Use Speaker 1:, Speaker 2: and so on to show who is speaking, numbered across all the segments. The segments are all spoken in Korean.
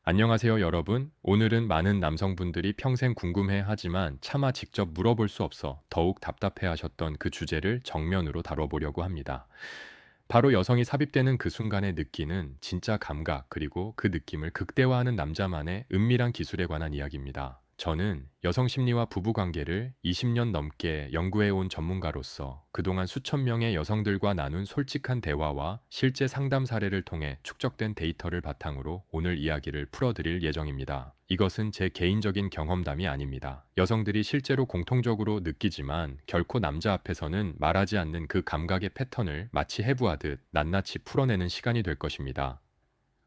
Speaker 1: 안녕하세요, 여러분. 오늘은 많은 남성분들이 평생 궁금해 하지만 차마 직접 물어볼 수 없어 더욱 답답해 하셨던 그 주제를 정면으로 다뤄보려고 합니다. 바로 여성이 삽입되는 그 순간에 느끼는 진짜 감각, 그리고 그 느낌을 극대화하는 남자만의 은밀한 기술에 관한 이야기입니다. 저는 여성 심리와 부부 관계를 20년 넘게 연구해온 전문가로서 그동안 수천 명의 여성들과 나눈 솔직한 대화와 실제 상담 사례를 통해 축적된 데이터를 바탕으로 오늘 이야기를 풀어드릴 예정입니다. 이것은 제 개인적인 경험담이 아닙니다. 여성들이 실제로 공통적으로 느끼지만 결코 남자 앞에서는 말하지 않는 그 감각의 패턴을 마치 해부하듯 낱낱이 풀어내는 시간이 될 것입니다.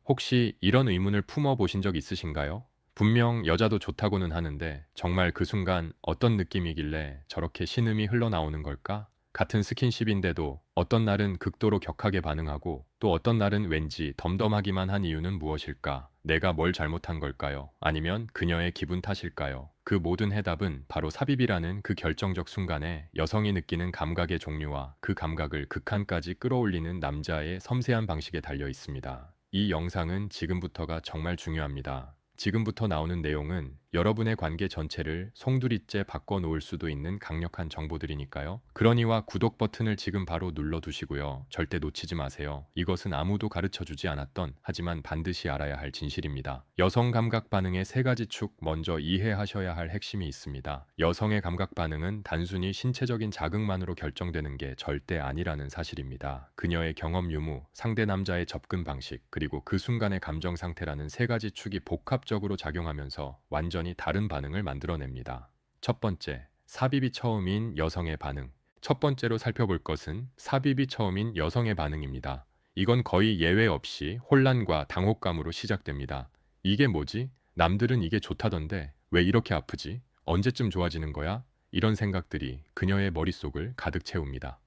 Speaker 1: 혹시 이런 의문을 품어보신 적 있으신가요? 분명 여자도 좋다고는 하는데 정말 그 순간 어떤 느낌이길래 저렇게 신음이 흘러나오는 걸까? 같은 스킨십인데도 어떤 날은 극도로 격하게 반응하고 또 어떤 날은 왠지 덤덤하기만 한 이유는 무엇일까? 내가 뭘 잘못한 걸까요? 아니면 그녀의 기분 탓일까요? 그 모든 해답은 바로 삽입이라는 그 결정적 순간에 여성이 느끼는 감각의 종류와 그 감각을 극한까지 끌어올리는 남자의 섬세한 방식에 달려 있습니다. 이 영상은 지금부터가 정말 중요합니다. 지금부터 나오는 내용은 여러분의 관계 전체를 송두리째 바꿔놓을 수도 있는 강력한 정보들이니까요. 그러니와 구독 버튼을 지금 바로 눌러두시고요. 절대 놓치지 마세요. 이것은 아무도 가르쳐주지 않았던 하지만 반드시 알아야 할 진실입니다. 여성 감각 반응의 세 가지 축 먼저 이해하셔야 할 핵심이 있습니다. 여성의 감각 반응은 단순히 신체적인 자극만으로 결정되는 게 절대 아니라는 사실입니다. 그녀의 경험 유무, 상대 남자의 접근 방식, 그리고 그 순간의 감정 상태라는 세 가지 축이 복합적으로 작용하면서 완전히 다른 반응을 만들어냅니다. 첫 번째, 삽입이 처음인 여성의 반응. 첫 번째로 살펴볼 것은 삽입이 처음인 여성의 반응입니다. 이건 거의 예외 없이 혼란과 당혹감으로 시작됩니다. 이게 뭐지? 남들은 이게 좋다던데 왜 이렇게 아프지? 언제쯤 좋아지는 거야? 이런 생각들이 그녀의 머릿속을 가득 채웁니다.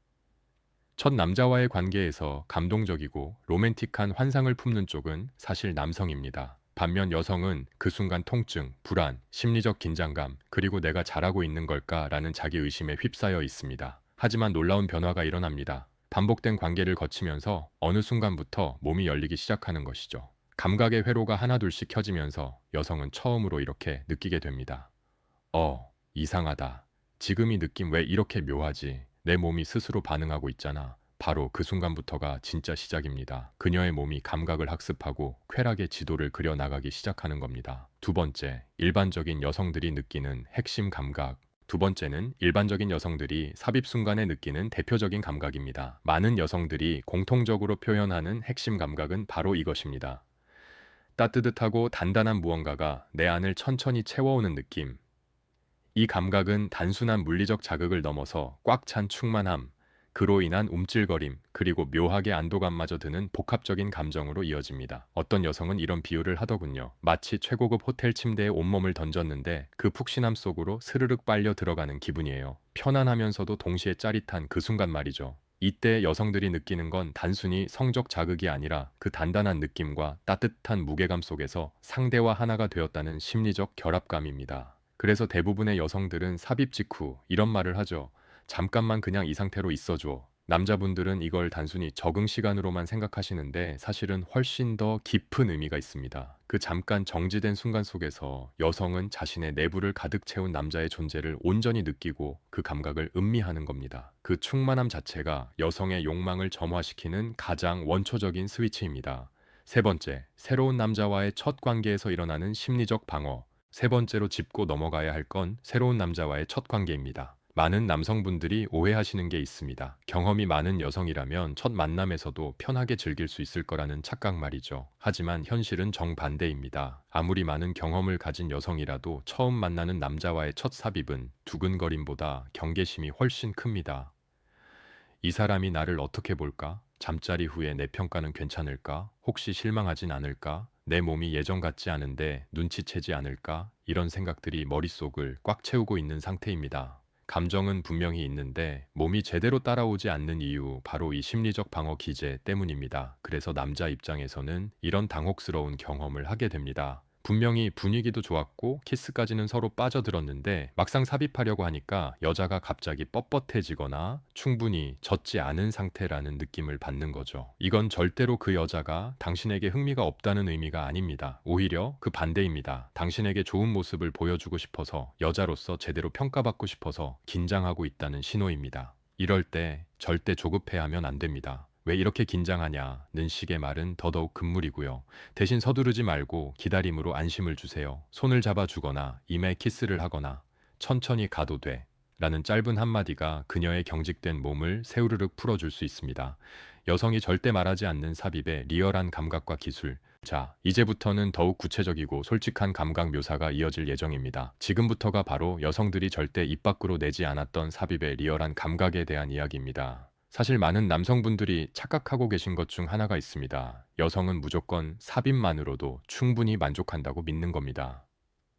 Speaker 1: 첫 남자와의 관계에서 감동적이고 로맨틱한 환상을 품는 쪽은 사실 남성입니다. 반면 여성은 그 순간 통증, 불안, 심리적 긴장감, 그리고 내가 잘하고 있는 걸까라는 자기의심에 휩싸여 있습니다. 하지만 놀라운 변화가 일어납니다. 반복된 관계를 거치면서 어느 순간부터 몸이 열리기 시작하는 것이죠. 감각의 회로가 하나둘씩 켜지면서 여성은 처음으로 이렇게 느끼게 됩니다. 이상하다. 지금 이 느낌 왜 이렇게 묘하지? 내 몸이 스스로 반응하고 있잖아. 바로 그 순간부터가 진짜 시작입니다. 그녀의 몸이 감각을 학습하고 쾌락의 지도를 그려 나가기 시작하는 겁니다. 두 번째, 일반적인 여성들이 느끼는 핵심 감각. 두 번째는 일반적인 여성들이 삽입 순간에 느끼는 대표적인 감각입니다. 많은 여성들이 공통적으로 표현하는 핵심 감각은 바로 이것입니다. 따뜻하고 단단한 무언가가 내 안을 천천히 채워오는 느낌. 이 감각은 단순한 물리적 자극을 넘어서 꽉 찬 충만함, 그로 인한 움찔거림, 그리고 묘하게 안도감마저 드는 복합적인 감정으로 이어집니다. 어떤 여성은 이런 비유를 하더군요. 마치 최고급 호텔 침대에 온몸을 던졌는데 그 푹신함 속으로 스르륵 빨려 들어가는 기분이에요. 편안하면서도 동시에 짜릿한 그 순간 말이죠. 이때 여성들이 느끼는 건 단순히 성적 자극이 아니라 그 단단한 느낌과 따뜻한 무게감 속에서 상대와 하나가 되었다는 심리적 결합감입니다. 그래서 대부분의 여성들은 삽입 직후 이런 말을 하죠. 잠깐만 그냥 이 상태로 있어줘. 남자분들은 이걸 단순히 적응 시간으로만 생각하시는데 사실은 훨씬 더 깊은 의미가 있습니다. 그 잠깐 정지된 순간 속에서 여성은 자신의 내부를 가득 채운 남자의 존재를 온전히 느끼고 그 감각을 음미하는 겁니다. 그 충만함 자체가 여성의 욕망을 점화시키는 가장 원초적인 스위치입니다. 세 번째, 새로운 남자와의 첫 관계에서 일어나는 심리적 방어. 세 번째로 짚고 넘어가야 할 건 새로운 남자와의 첫 관계입니다. 많은 남성분들이 오해하시는 게 있습니다. 경험이 많은 여성이라면 첫 만남에서도 편하게 즐길 수 있을 거라는 착각 말이죠. 하지만 현실은 정반대입니다. 아무리 많은 경험을 가진 여성이라도 처음 만나는 남자와의 첫 삽입은 두근거림보다 경계심이 훨씬 큽니다. 이 사람이 나를 어떻게 볼까? 잠자리 후에 내 평가는 괜찮을까? 혹시 실망하진 않을까? 내 몸이 예전 같지 않은데 눈치채지 않을까? 이런 생각들이 머릿속을 꽉 채우고 있는 상태입니다. 감정은 분명히 있는데 몸이 제대로 따라오지 않는 이유 바로 이 심리적 방어 기제 때문입니다. 그래서 남자 입장에서는 이런 당혹스러운 경험을 하게 됩니다. 분명히 분위기도 좋았고 키스까지는 서로 빠져들었는데 막상 삽입하려고 하니까 여자가 갑자기 뻣뻣해지거나 충분히 젖지 않은 상태라는 느낌을 받는 거죠. 이건 절대로 그 여자가 당신에게 흥미가 없다는 의미가 아닙니다. 오히려 그 반대입니다. 당신에게 좋은 모습을 보여주고 싶어서, 여자로서 제대로 평가받고 싶어서 긴장하고 있다는 신호입니다. 이럴 때 절대 조급해하면 안 됩니다. 왜 이렇게 긴장하냐는 식의 말은 더더욱 금물이고요. 대신 서두르지 말고 기다림으로 안심을 주세요. 손을 잡아주거나 이마에 키스를 하거나 천천히 가도 돼 라는 짧은 한마디가 그녀의 경직된 몸을 새우르륵 풀어줄 수 있습니다. 여성이 절대 말하지 않는 삽입의 리얼한 감각과 기술. 자, 이제부터는 더욱 구체적이고 솔직한 감각 묘사가 이어질 예정입니다. 지금부터가 바로 여성들이 절대 입 밖으로 내지 않았던 삽입의 리얼한 감각에 대한 이야기입니다. 사실 많은 남성분들이 착각하고 계신 것 중 하나가 있습니다. 여성은 무조건 삽입만으로도 충분히 만족한다고 믿는 겁니다.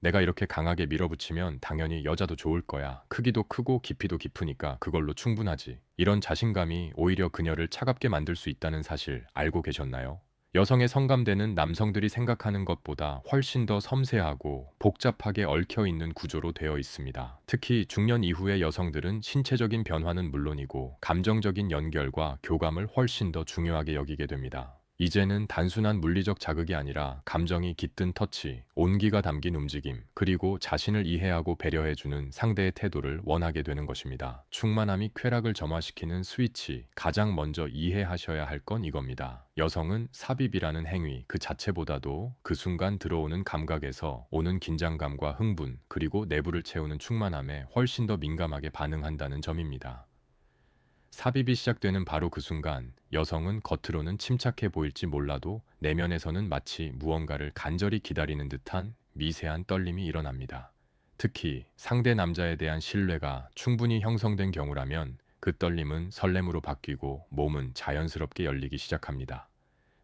Speaker 1: 내가 이렇게 강하게 밀어붙이면 당연히 여자도 좋을 거야. 크기도 크고 깊이도 깊으니까 그걸로 충분하지. 이런 자신감이 오히려 그녀를 차갑게 만들 수 있다는 사실 알고 계셨나요? 여성의 성감대는 남성들이 생각하는 것보다 훨씬 더 섬세하고 복잡하게 얽혀 있는 구조로 되어 있습니다. 특히 중년 이후의 여성들은 신체적인 변화는 물론이고 감정적인 연결과 교감을 훨씬 더 중요하게 여기게 됩니다. 이제는 단순한 물리적 자극이 아니라 감정이 깃든 터치, 온기가 담긴 움직임, 그리고 자신을 이해하고 배려해주는 상대의 태도를 원하게 되는 것입니다. 충만함이 쾌락을 점화시키는 스위치, 가장 먼저 이해하셔야 할 건 이겁니다. 여성은 삽입이라는 행위 그 자체보다도 그 순간 들어오는 감각에서 오는 긴장감과 흥분, 그리고 내부를 채우는 충만함에 훨씬 더 민감하게 반응한다는 점입니다. 삽입이 시작되는 바로 그 순간 여성은 겉으로는 침착해 보일지 몰라도 내면에서는 마치 무언가를 간절히 기다리는 듯한 미세한 떨림이 일어납니다. 특히 상대 남자에 대한 신뢰가 충분히 형성된 경우라면 그 떨림은 설렘으로 바뀌고 몸은 자연스럽게 열리기 시작합니다.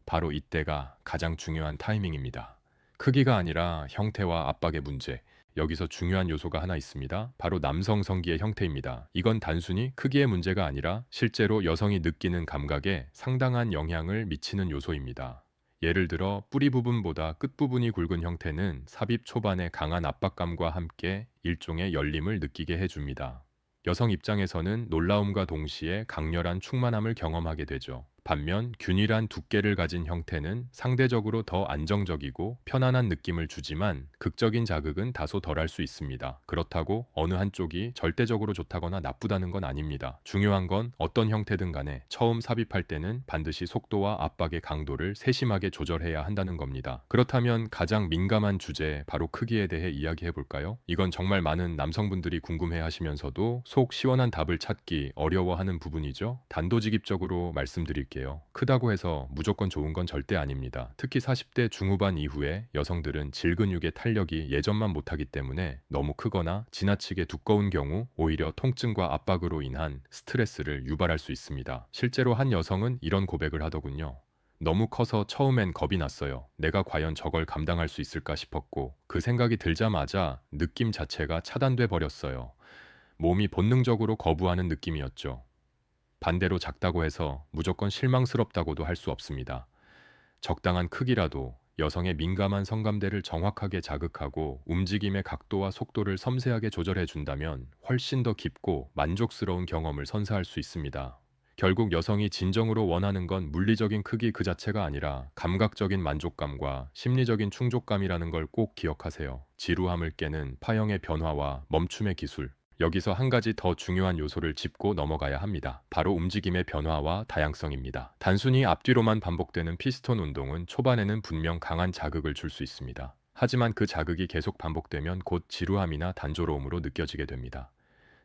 Speaker 1: 바로 이때가 가장 중요한 타이밍입니다. 크기가 아니라 형태와 압박의 문제. 여기서 중요한 요소가 하나 있습니다. 바로 남성 성기의 형태입니다. 이건 단순히 크기의 문제가 아니라 실제로 여성이 느끼는 감각에 상당한 영향을 미치는 요소입니다. 예를 들어 뿌리 부분보다 끝 부분이 굵은 형태는 삽입 초반의 강한 압박감과 함께 일종의 열림을 느끼게 해줍니다. 여성 입장에서는 놀라움과 동시에 강렬한 충만함을 경험하게 되죠. 반면 균일한 두께를 가진 형태는 상대적으로 더 안정적이고 편안한 느낌을 주지만 극적인 자극은 다소 덜할 수 있습니다. 그렇다고 어느 한쪽이 절대적으로 좋다거나 나쁘다는 건 아닙니다. 중요한 건 어떤 형태든 간에 처음 삽입할 때는 반드시 속도와 압박의 강도를 세심하게 조절해야 한다는 겁니다. 그렇다면 가장 민감한 주제, 바로 크기에 대해 이야기해 볼까요? 이건 정말 많은 남성분들이 궁금해 하시면서도 속 시원한 답을 찾기 어려워하는 부분이죠. 단도직입적으로 말씀드릴게요. 크다고 해서 무조건 좋은 건 절대 아닙니다. 특히 40대 중후반 이후에 여성들은 질근육의 탄력이 예전만 못하기 때문에 너무 크거나 지나치게 두꺼운 경우 오히려 통증과 압박으로 인한 스트레스를 유발할 수 있습니다. 실제로 한 여성은 이런 고백을 하더군요. 너무 커서 처음엔 겁이 났어요. 내가 과연 저걸 감당할 수 있을까 싶었고 그 생각이 들자마자 느낌 자체가 차단돼 버렸어요. 몸이 본능적으로 거부하는 느낌이었죠. 반대로 작다고 해서 무조건 실망스럽다고도 할 수 없습니다. 적당한 크기라도 여성의 민감한 성감대를 정확하게 자극하고 움직임의 각도와 속도를 섬세하게 조절해 준다면 훨씬 더 깊고 만족스러운 경험을 선사할 수 있습니다. 결국 여성이 진정으로 원하는 건 물리적인 크기 그 자체가 아니라 감각적인 만족감과 심리적인 충족감이라는 걸 꼭 기억하세요. 지루함을 깨는 파형의 변화와 멈춤의 기술. 여기서 한 가지 더 중요한 요소를 짚고 넘어가야 합니다. 바로 움직임의 변화와 다양성입니다. 단순히 앞뒤로만 반복되는 피스톤 운동은 초반에는 분명 강한 자극을 줄 수 있습니다. 하지만 그 자극이 계속 반복되면 곧 지루함이나 단조로움으로 느껴지게 됩니다.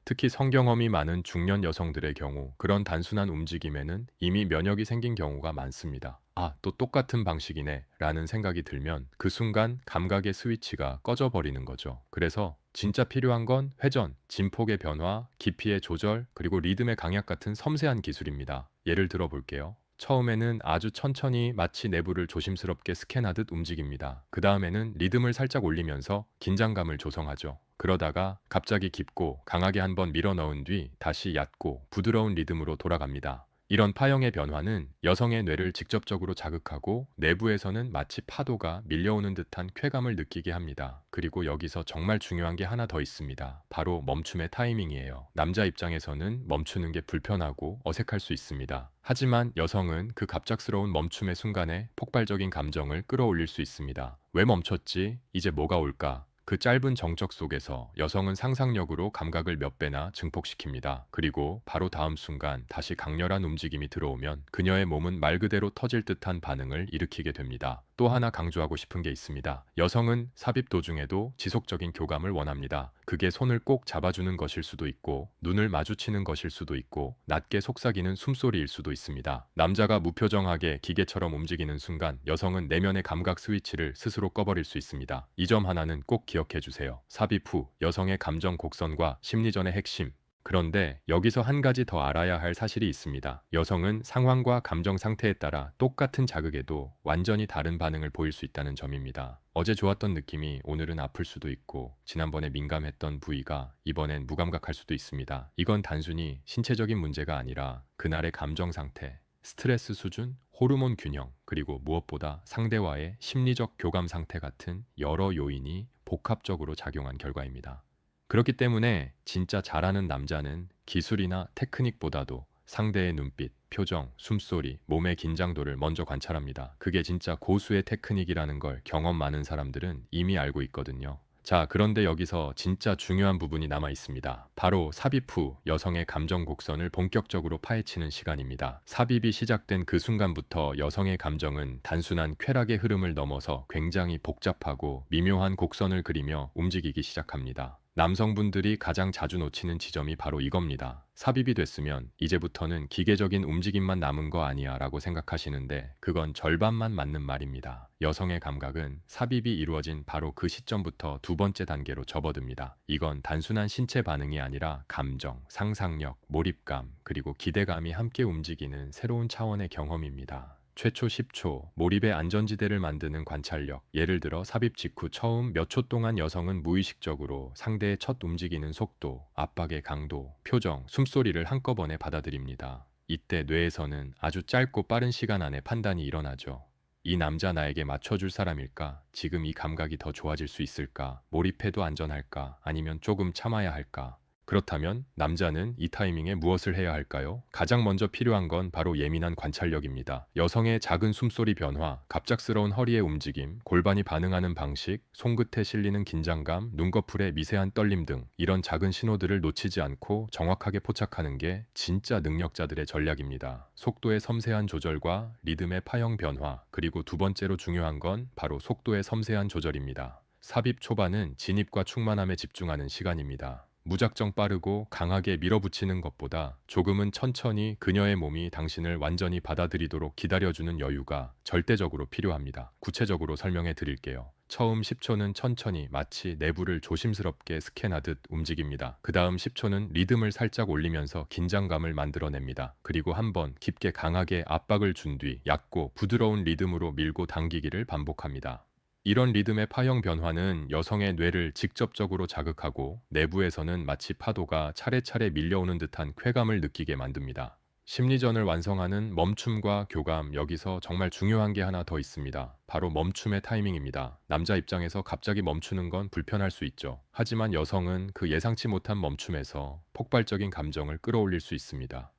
Speaker 1: 특히 성경험이 많은 중년 여성들의 경우 그런 단순한 움직임에는 이미 면역이 생긴 경우가 많습니다. 아, 또 똑같은 방식이네 라는 생각이 들면 그 순간 감각의 스위치가 꺼져버리는 거죠. 그래서 진짜 필요한 건 회전, 진폭의 변화, 깊이의 조절, 그리고 리듬의 강약 같은 섬세한 기술입니다. 예를 들어 볼게요. 처음에는 아주 천천히 마치 내부를 조심스럽게 스캔하듯 움직입니다. 그 다음에는 리듬을 살짝 올리면서 긴장감을 조성하죠. 그러다가 갑자기 깊고 강하게 한번 밀어 넣은 뒤 다시 얕고 부드러운 리듬으로 돌아갑니다. 이런 파형의 변화는 여성의 뇌를 직접적으로 자극하고 내부에서는 마치 파도가 밀려오는 듯한 쾌감을 느끼게 합니다. 그리고 여기서 정말 중요한 게 하나 더 있습니다. 바로 멈춤의 타이밍이에요. 남자 입장에서는 멈추는 게 불편하고 어색할 수 있습니다. 하지만 여성은 그 갑작스러운 멈춤의 순간에 폭발적인 감정을 끌어올릴 수 있습니다. 왜 멈췄지? 이제 뭐가 올까? 그 짧은 정적 속에서 여성은 상상력으로 감각을 몇 배나 증폭시킵니다. 그리고 바로 다음 순간 다시 강렬한 움직임이 들어오면 그녀의 몸은 말 그대로 터질 듯한 반응을 일으키게 됩니다. 또 하나 강조하고 싶은 게 있습니다. 여성은 삽입 도중에도 지속적인 교감을 원합니다. 그게 손을 꼭 잡아주는 것일 수도 있고, 눈을 마주치는 것일 수도 있고, 낮게 속삭이는 숨소리일 수도 있습니다. 남자가 무표정하게 기계처럼 움직이는 순간 여성은 내면의 감각 스위치를 스스로 꺼버릴 수 있습니다. 이 점 하나는 꼭 기억해 주세요. 삽입 후 여성의 감정 곡선과 심리전의 핵심. 그런데 여기서 한 가지 더 알아야 할 사실이 있습니다. 여성은 상황과 감정 상태에 따라 똑같은 자극에도 완전히 다른 반응을 보일 수 있다는 점입니다. 어제 좋았던 느낌이 오늘은 아플 수도 있고, 지난번에 민감했던 부위가 이번엔 무감각할 수도 있습니다. 이건 단순히 신체적인 문제가 아니라 그날의 감정 상태, 스트레스 수준, 호르몬 균형, 그리고 무엇보다 상대와의 심리적 교감 상태 같은 여러 요인이 복합적으로 작용한 결과입니다. 그렇기 때문에 진짜 잘하는 남자는 기술이나 테크닉보다도 상대의 눈빛, 표정, 숨소리, 몸의 긴장도를 먼저 관찰합니다. 그게 진짜 고수의 테크닉이라는 걸 경험 많은 사람들은 이미 알고 있거든요. 자, 그런데 여기서 진짜 중요한 부분이 남아 있습니다. 바로 삽입 후 여성의 감정 곡선을 본격적으로 파헤치는 시간입니다. 삽입이 시작된 그 순간부터 여성의 감정은 단순한 쾌락의 흐름을 넘어서 굉장히 복잡하고 미묘한 곡선을 그리며 움직이기 시작합니다. 남성분들이 가장 자주 놓치는 지점이 바로 이겁니다. 삽입이 됐으면 이제부터는 기계적인 움직임만 남은 거 아니야 라고 생각하시는데 그건 절반만 맞는 말입니다. 여성의 감각은 삽입이 이루어진 바로 그 시점부터 두 번째 단계로 접어듭니다. 이건 단순한 신체 반응이 아니라 감정, 상상력, 몰입감, 그리고 기대감이 함께 움직이는 새로운 차원의 경험입니다. 최초 10초, 몰입의 안전지대를 만드는 관찰력. 예를 들어 삽입 직후 처음 몇 초 동안 여성은 무의식적으로 상대의 첫 움직이는 속도, 압박의 강도, 표정, 숨소리를 한꺼번에 받아들입니다. 이때 뇌에서는 아주 짧고 빠른 시간 안에 판단이 일어나죠. 이 남자 나에게 맞춰줄 사람일까? 지금 이 감각이 더 좋아질 수 있을까? 몰입해도 안전할까? 아니면 조금 참아야 할까? 그렇다면 남자는 이 타이밍에 무엇을 해야 할까요? 가장 먼저 필요한 건 바로 예민한 관찰력입니다. 여성의 작은 숨소리 변화, 갑작스러운 허리의 움직임, 골반이 반응하는 방식, 손끝에 실리는 긴장감, 눈꺼풀의 미세한 떨림 등 이런 작은 신호들을 놓치지 않고 정확하게 포착하는 게 진짜 능력자들의 전략입니다. 속도의 섬세한 조절과 리듬의 파형 변화, 그리고 두 번째로 중요한 건 바로 속도의 섬세한 조절입니다. 삽입 초반은 진입과 충만함에 집중하는 시간입니다. 무작정 빠르고 강하게 밀어붙이는 것보다 조금은 천천히 그녀의 몸이 당신을 완전히 받아들이도록 기다려주는 여유가 절대적으로 필요합니다. 구체적으로 설명해 드릴게요. 처음 10초는 천천히 마치 내부를 조심스럽게 스캔하듯 움직입니다. 그 다음 10초는 리듬을 살짝 올리면서 긴장감을 만들어냅니다. 그리고 한번 깊게 강하게 압박을 준 뒤 얕고 부드러운 리듬으로 밀고 당기기를 반복합니다. 이런 리듬의 파형 변화는 여성의 뇌를 직접적으로 자극하고 내부에서는 마치 파도가 차례차례 밀려오는 듯한 쾌감을 느끼게 만듭니다. 심리전을 완성하는 멈춤과 교감, 여기서 정말 중요한 게 하나 더 있습니다. 바로 멈춤의 타이밍입니다. 남자 입장에서 갑자기 멈추는 건 불편할 수 있죠. 하지만 여성은 그 예상치 못한 멈춤에서 폭발적인 감정을 끌어올릴 수 있습니다.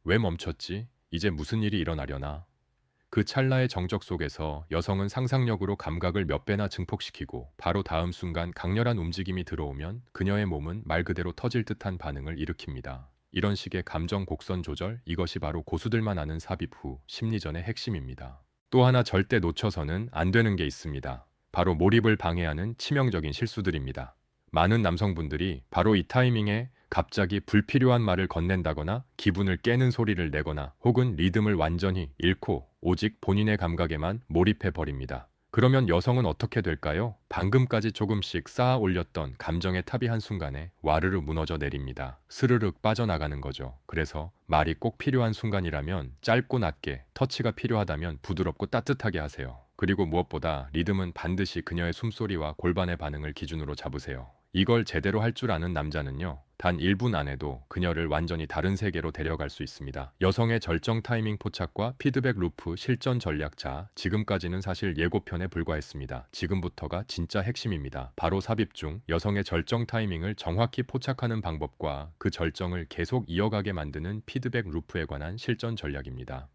Speaker 1: 왜 멈췄지? 이제 무슨 일이 일어나려나? 그 찰나의 정적 속에서 여성은 상상력으로 감각을 몇 배나 증폭시키고 바로 다음 순간 강렬한 움직임이 들어오면 그녀의 몸은 말 그대로 터질 듯한 반응을 일으킵니다. 이런 식의 감정 곡선 조절, 이것이 바로 고수들만 아는 삽입 후 심리전의 핵심입니다. 또 하나 절대 놓쳐서는 안 되는 게 있습니다. 바로 몰입을 방해하는 치명적인 실수들입니다. 많은 남성분들이 바로 이 타이밍에 갑자기 불필요한 말을 건넨다거나 기분을 깨는 소리를 내거나 혹은 리듬을 완전히 잃고 오직 본인의 감각에만 몰입해 버립니다. 그러면 여성은 어떻게 될까요? 방금까지 조금씩 쌓아 올렸던 감정의 탑이 한순간에 와르르 무너져 내립니다. 스르륵 빠져나가는 거죠. 그래서 말이 꼭 필요한 순간이라면 짧고 낮게, 터치가 필요하다면 부드럽고 따뜻하게 하세요. 그리고 무엇보다 리듬은 반드시 그녀의 숨소리와 골반의 반응을 기준으로 잡으세요. 이걸 제대로 할 줄 아는 남자는요, 단 1분 안에도 그녀를 완전히 다른 세계로 데려갈 수 있습니다. 여성의 절정 타이밍 포착과 피드백 루프 실전 전략자, 지금까지는 사실 예고편에 불과했습니다. 지금부터가 진짜 핵심입니다. 바로 삽입 중 여성의 절정 타이밍을 정확히 포착하는 방법과 그 절정을 계속 이어가게 만드는 피드백 루프에 관한 실전 전략입니다.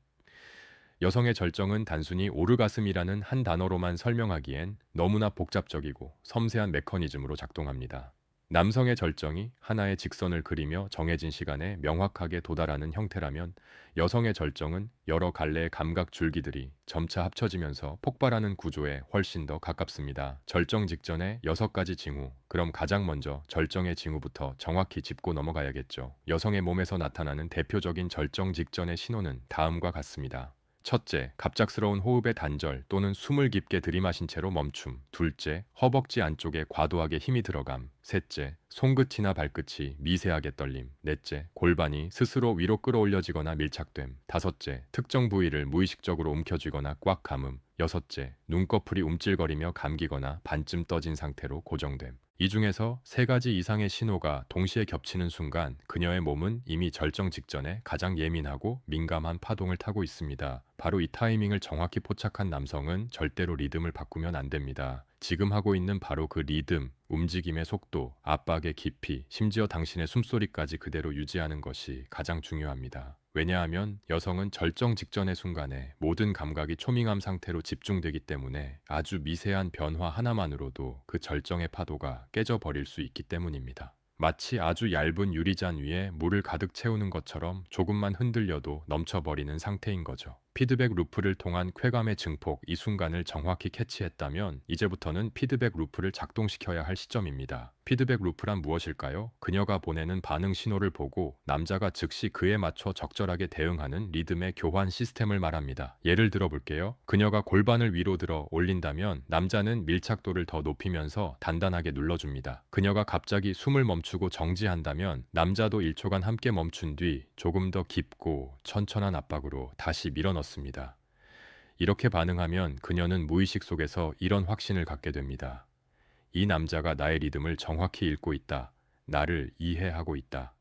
Speaker 1: 여성의 절정은 단순히 오르가슴이라는 한 단어로만 설명하기엔 너무나 복잡적이고 섬세한 메커니즘으로 작동합니다. 남성의 절정이 하나의 직선을 그리며 정해진 시간에 명확하게 도달하는 형태라면, 여성의 절정은 여러 갈래의 감각 줄기들이 점차 합쳐지면서 폭발하는 구조에 훨씬 더 가깝습니다. 절정 직전에 6가지 징후. 그럼 가장 먼저 절정의 징후부터 정확히 짚고 넘어가야겠죠. 여성의 몸에서 나타나는 대표적인 절정 직전의 신호는 다음과 같습니다. 첫째, 갑작스러운 호흡의 단절 또는 숨을 깊게 들이마신 채로 멈춤. 둘째, 허벅지 안쪽에 과도하게 힘이 들어감. 셋째, 손끝이나 발끝이 미세하게 떨림. 넷째, 골반이 스스로 위로 끌어올려지거나 밀착됨. 다섯째, 특정 부위를 무의식적으로 움켜쥐거나 꽉 감음. 여섯째, 눈꺼풀이 움찔거리며 감기거나 반쯤 떠진 상태로 고정됨. 이 중에서 3가지 이상의 신호가 동시에 겹치는 순간 그녀의 몸은 이미 절정 직전에 가장 예민하고 민감한 파동을 타고 있습니다. 바로 이 타이밍을 정확히 포착한 남성은 절대로 리듬을 바꾸면 안 됩니다. 지금 하고 있는 바로 그 리듬, 움직임의 속도, 압박의 깊이, 심지어 당신의 숨소리까지 그대로 유지하는 것이 가장 중요합니다. 왜냐하면 여성은 절정 직전의 순간에 모든 감각이 초미감 상태로 집중되기 때문에 아주 미세한 변화 하나만으로도 그 절정의 파도가 깨져버릴 수 있기 때문입니다. 마치 아주 얇은 유리잔 위에 물을 가득 채우는 것처럼 조금만 흔들려도 넘쳐버리는 상태인 거죠. 피드백 루프를 통한 쾌감의 증폭, 이 순간을 정확히 캐치했다면 이제부터는 피드백 루프를 작동시켜야 할 시점입니다. 피드백 루프란 무엇일까요? 그녀가 보내는 반응 신호를 보고 남자가 즉시 그에 맞춰 적절하게 대응하는 리듬의 교환 시스템을 말합니다. 예를 들어 볼게요. 그녀가 골반을 위로 들어 올린다면 남자는 밀착도를 더 높이면서 단단하게 눌러줍니다. 그녀가 갑자기 숨을 멈추고 정지한다면 남자도 1초간 함께 멈춘 뒤 조금 더 깊고 천천한 압박으로 다시 밀어넣습니다. 이렇게 반응하면 그녀는 무의식 속에서 이런 확신을 갖게 됩니다. 이 남자가 나의 리듬을 정확히 읽고 있다. 나를 이해하고 있다.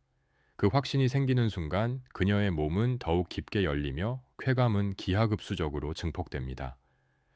Speaker 1: 그 확신이 생기는 순간 그녀의 몸은 더욱 깊게 열리며 쾌감은 기하급수적으로 증폭됩니다.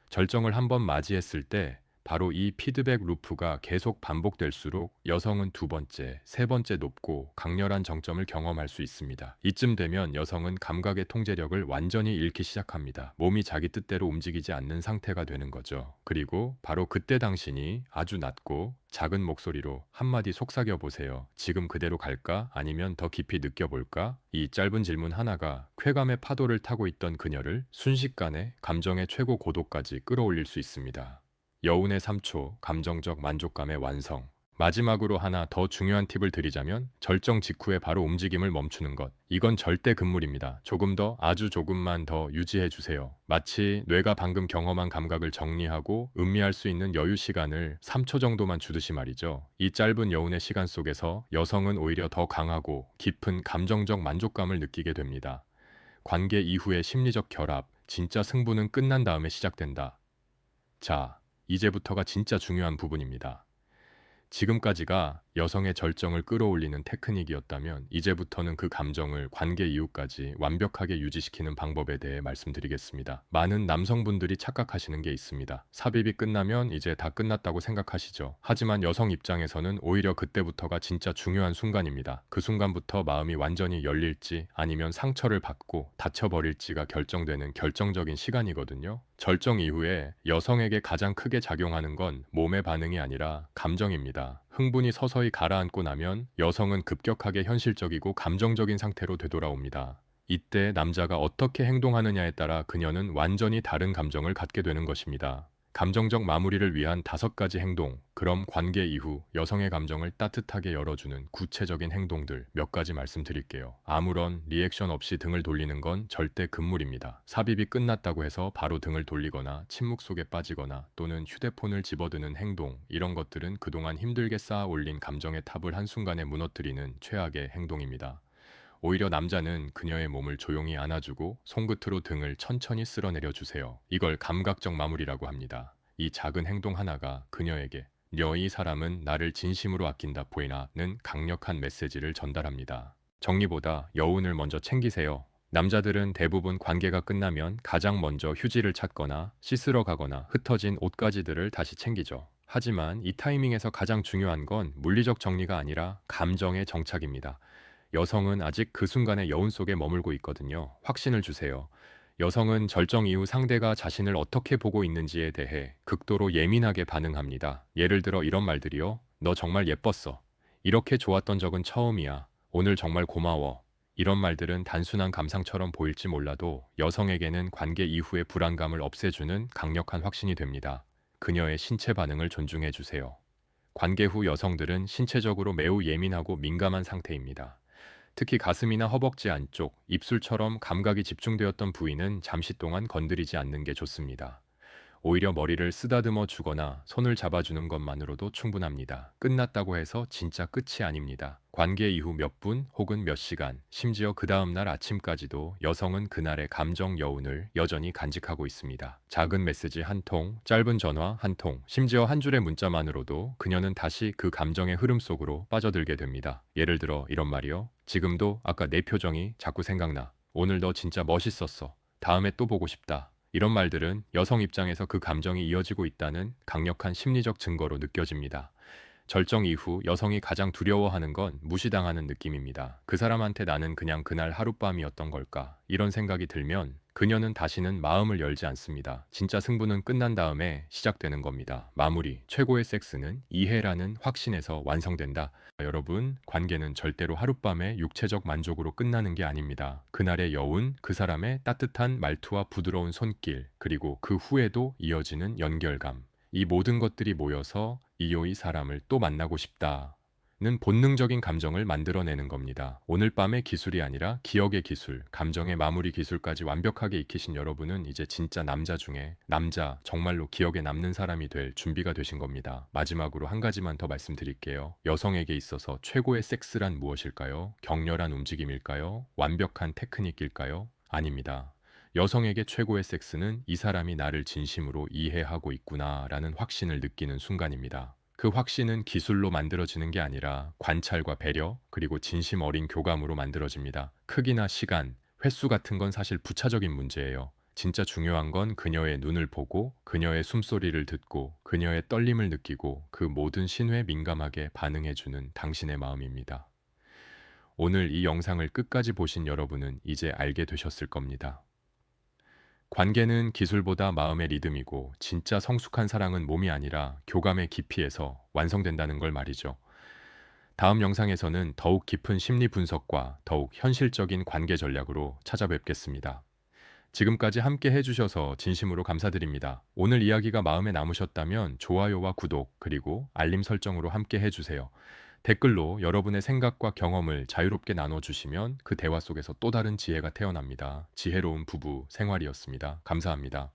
Speaker 1: 절정을 한번 맞이했을 때 바로 이 피드백 루프가 계속 반복될수록 여성은 2번째, 3번째 높고 강렬한 정점을 경험할 수 있습니다. 이쯤 되면 여성은 감각의 통제력을 완전히 잃기 시작합니다. 몸이 자기 뜻대로 움직이지 않는 상태가 되는 거죠. 그리고 바로 그때 당신이 아주 낮고 작은 목소리로 한마디 속삭여 보세요. 지금 그대로 갈까? 아니면 더 깊이 느껴볼까? 이 짧은 질문 하나가 쾌감의 파도를 타고 있던 그녀를 순식간에 감정의 최고 고도까지 끌어올릴 수 있습니다. 여운의 3초, 감정적 만족감의 완성. 마지막으로 하나 더 중요한 팁을 드리자면 절정 직후에 바로 움직임을 멈추는 것. 이건 절대 금물입니다. 조금 더, 아주 조금만 더 유지해 주세요. 마치 뇌가 방금 경험한 감각을 정리하고 음미할 수 있는 여유 시간을 3초 정도만 주듯이 말이죠. 이 짧은 여운의 시간 속에서 여성은 오히려 더 강하고 깊은 감정적 만족감을 느끼게 됩니다. 관계 이후의 심리적 결합, 진짜 승부는 끝난 다음에 시작된다. 자, 이제부터가 진짜 중요한 부분입니다. 지금까지가 여성의 절정을 끌어올리는 테크닉이었다면 이제부터는 그 감정을 관계 이후까지 완벽하게 유지시키는 방법에 대해 말씀드리겠습니다. 많은 남성분들이 착각하시는 게 있습니다. 삽입이 끝나면 이제 다 끝났다고 생각하시죠. 하지만 여성 입장에서는 오히려 그때부터가 진짜 중요한 순간입니다. 그 순간부터 마음이 완전히 열릴지 아니면 상처를 받고 다쳐버릴지가 결정되는 결정적인 시간이거든요. 절정 이후에 여성에게 가장 크게 작용하는 건 몸의 반응이 아니라 감정입니다. 흥분이 서서히 가라앉고 나면 여성은 급격하게 현실적이고 감정적인 상태로 되돌아옵니다. 이때 남자가 어떻게 행동하느냐에 따라 그녀는 완전히 다른 감정을 갖게 되는 것입니다. 감정적 마무리를 위한 5가지 행동, 그럼 관계 이후 여성의 감정을 따뜻하게 열어주는 구체적인 행동들 몇 가지 말씀드릴게요. 아무런 리액션 없이 등을 돌리는 건 절대 금물입니다. 삽입이 끝났다고 해서 바로 등을 돌리거나 침묵 속에 빠지거나 또는 휴대폰을 집어드는 행동, 이런 것들은 그동안 힘들게 쌓아 올린 감정의 탑을 한순간에 무너뜨리는 최악의 행동입니다. 오히려 남자는 그녀의 몸을 조용히 안아주고 손끝으로 등을 천천히 쓸어내려 주세요. 이걸 감각적 마무리라고 합니다. 이 작은 행동 하나가 그녀에게 이 사람은 나를 진심으로 아낀다 보이나는 강력한 메시지를 전달합니다. 정리보다 여운을 먼저 챙기세요. 남자들은 대부분 관계가 끝나면 가장 먼저 휴지를 찾거나 씻으러 가거나 흩어진 옷가지들을 다시 챙기죠. 하지만 이 타이밍에서 가장 중요한 건 물리적 정리가 아니라 감정의 정착입니다. 여성은 아직 그 순간의 여운 속에 머물고 있거든요. 확신을 주세요. 여성은 절정 이후 상대가 자신을 어떻게 보고 있는지에 대해 극도로 예민하게 반응합니다. 예를 들어 이런 말들이요. 너 정말 예뻤어. 이렇게 좋았던 적은 처음이야. 오늘 정말 고마워. 이런 말들은 단순한 감상처럼 보일지 몰라도 여성에게는 관계 이후의 불안감을 없애주는 강력한 확신이 됩니다. 그녀의 신체 반응을 존중해 주세요. 관계 후 여성들은 신체적으로 매우 예민하고 민감한 상태입니다. 특히 가슴이나 허벅지 안쪽, 입술처럼 감각이 집중되었던 부위는 잠시 동안 건드리지 않는 게 좋습니다. 오히려 머리를 쓰다듬어 주거나 손을 잡아주는 것만으로도 충분합니다. 끝났다고 해서 진짜 끝이 아닙니다. 관계 이후 몇 분 혹은 몇 시간, 심지어 그 다음날 아침까지도 여성은 그날의 감정 여운을 여전히 간직하고 있습니다. 작은 메시지 한 통, 짧은 전화 한 통, 심지어 한 줄의 문자만으로도 그녀는 다시 그 감정의 흐름 속으로 빠져들게 됩니다. 예를 들어 이런 말이요. 지금도 아까 내 표정이 자꾸 생각나. 오늘 너 진짜 멋있었어. 다음에 또 보고 싶다. 이런 말들은 여성 입장에서 그 감정이 이어지고 있다는 강력한 심리적 증거로 느껴집니다. 절정 이후 여성이 가장 두려워하는 건 무시당하는 느낌입니다. 그 사람한테 나는 그냥 그날 하룻밤이었던 걸까? 이런 생각이 들면 그녀는 다시는 마음을 열지 않습니다. 진짜 승부는 끝난 다음에 시작되는 겁니다. 마무리, 최고의 섹스는 이해라는 확신에서 완성된다. 여러분, 관계는 절대로 하룻밤에 육체적 만족으로 끝나는 게 아닙니다. 그날의 여운, 그 사람의 따뜻한 말투와 부드러운 손길, 그리고 그 후에도 이어지는 연결감. 이 모든 것들이 모여서 이 사람을 또 만나고 싶다는 본능적인 감정을 만들어내는 겁니다. 오늘 밤의 기술이 아니라 기억의 기술, 감정의 마무리 기술까지 완벽하게 익히신 여러분은 이제 진짜 남자 중에 남자, 정말로 기억에 남는 사람이 될 준비가 되신 겁니다. 마지막으로 한 가지만 더 말씀드릴게요. 여성에게 있어서 최고의 섹스란 무엇일까요? 격렬한 움직임일까요? 완벽한 테크닉일까요? 아닙니다. 여성에게 최고의 섹스는 이 사람이 나를 진심으로 이해하고 있구나라는 확신을 느끼는 순간입니다. 그 확신은 기술로 만들어지는 게 아니라 관찰과 배려, 그리고 진심 어린 교감으로 만들어집니다. 크기나 시간, 횟수 같은 건 사실 부차적인 문제예요. 진짜 중요한 건 그녀의 눈을 보고, 그녀의 숨소리를 듣고, 그녀의 떨림을 느끼고, 그 모든 신호에 민감하게 반응해주는 당신의 마음입니다. 오늘 이 영상을 끝까지 보신 여러분은 이제 알게 되셨을 겁니다. 관계는 기술보다 마음의 리듬이고 진짜 성숙한 사랑은 몸이 아니라 교감의 깊이에서 완성된다는 걸 말이죠. 다음 영상에서는 더욱 깊은 심리 분석과 더욱 현실적인 관계 전략으로 찾아뵙겠습니다. 지금까지 함께 해주셔서 진심으로 감사드립니다. 오늘 이야기가 마음에 남으셨다면 좋아요와 구독 그리고 알림 설정으로 함께 해주세요. 댓글로 여러분의 생각과 경험을 자유롭게 나눠주시면 그 대화 속에서 또 다른 지혜가 태어납니다. 지혜로운 부부 생활이었습니다. 감사합니다.